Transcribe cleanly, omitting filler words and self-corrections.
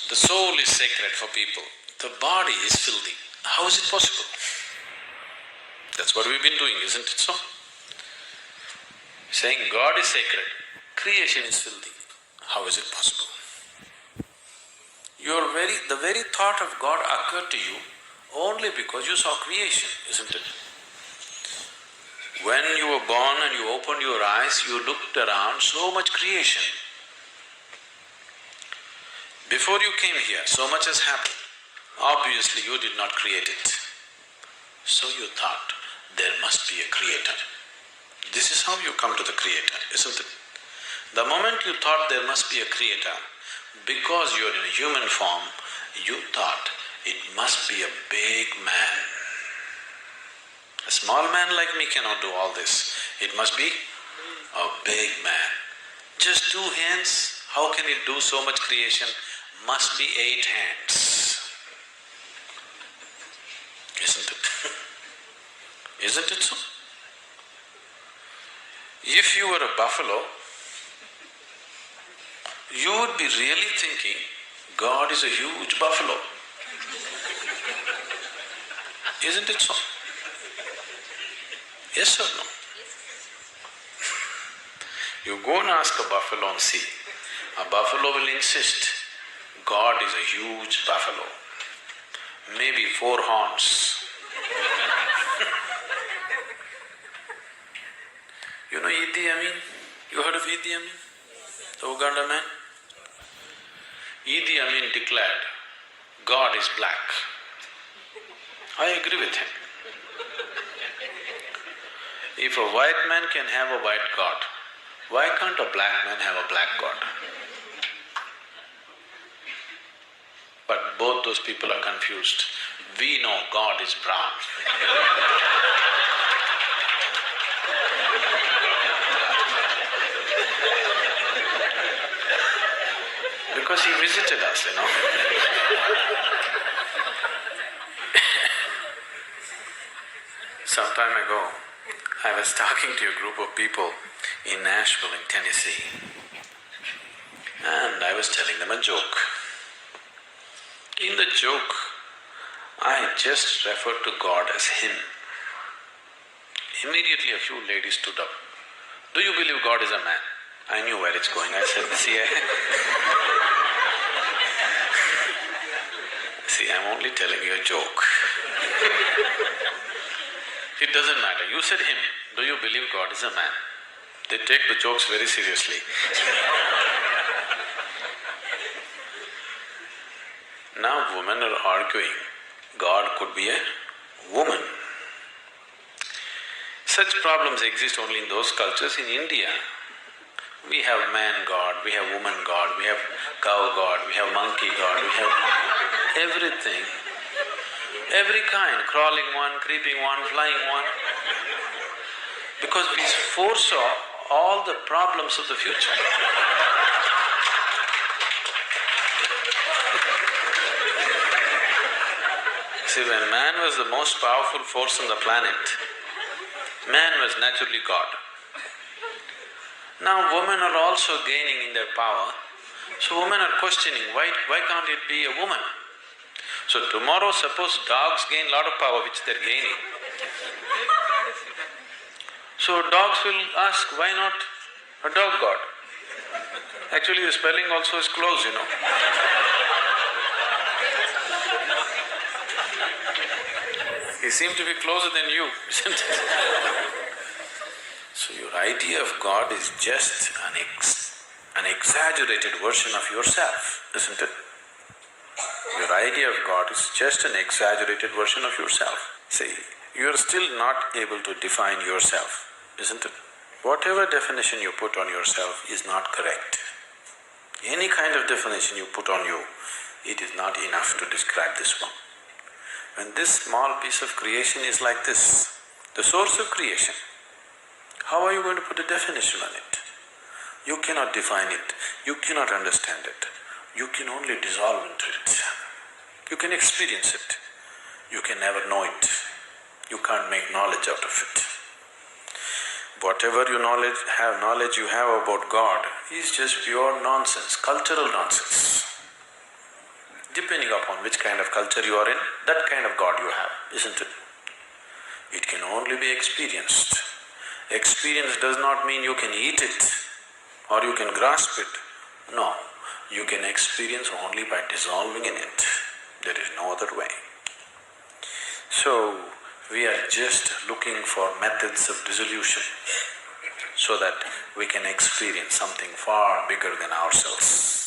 The soul is sacred for people, the body is filthy. How is it possible? That's what we've been doing, isn't it so? Saying God is sacred, creation is filthy. How is it possible? The very thought of God occurred to you only because you saw creation, isn't it? When you were born and you opened your eyes, you looked around, so much creation. Before you came here, so much has happened. Obviously, you did not create it. So you thought, there must be a creator. This is how you come to the creator, isn't it? The moment you thought there must be a creator, because you're in a human form, you thought it must be a big man. A small man like me cannot do all this. It must be a big man. Just 2 hands, how can it do so much creation? Must be 8 hands. Isn't it? Isn't it so? If you were a buffalo, you would be really thinking, God is a huge buffalo. Isn't it so? Yes or no? You go and ask a buffalo and see. A buffalo will insist, God is a huge buffalo, maybe 4 horns. You know Idi Amin? You heard of Idi Amin? The Uganda man? Idi Amin declared, God is black. I agree with him. If a white man can have a white God, why can't a black man have a black God? But both those people are confused. We know God is brown. Because he visited us, you know. Some time ago, I was talking to a group of people in Nashville in Tennessee, and I was telling them a joke. In the joke, I just referred to God as Him. Immediately a few ladies stood up. Do you believe God is a man? I knew where it's going. I said, see, I'm only telling you a joke. It doesn't matter. You said Him. Do you believe God is a man? They take the jokes very seriously. Now women are arguing, God could be a woman. Such problems exist only in those cultures. In India, we have man God, we have woman God, we have cow God, we have monkey God, we have everything. Every kind, crawling one, creeping one, flying one. Because we foresaw all the problems of the future. See, when man was the most powerful force on the planet, man was naturally God. Now women are also gaining in their power, so women are questioning, why can't it be a woman? So tomorrow suppose dogs gain lot of power which they're gaining. So dogs will ask, why not a dog god? Actually the spelling also is close, you know. He seemed to be closer than you, isn't it? So your idea of God is just an exaggerated version of yourself, isn't it? Your idea of God is just an exaggerated version of yourself. See, you're still not able to define yourself, isn't it? Whatever definition you put on yourself is not correct. Any kind of definition you put on you, it is not enough to describe this one. When this small piece of creation is like this, the source of creation, how are you going to put a definition on it? You cannot define it, you cannot understand it, you can only dissolve into it. You can experience it, you can never know it, you can't make knowledge out of it. Whatever knowledge you have about God is just pure nonsense, cultural nonsense. Depending upon which kind of culture you are in, that kind of God you have, isn't it? It can only be experienced. Experience does not mean you can eat it or you can grasp it. No, you can experience only by dissolving in it. There is no other way. So, we are just looking for methods of dissolution so that we can experience something far bigger than ourselves.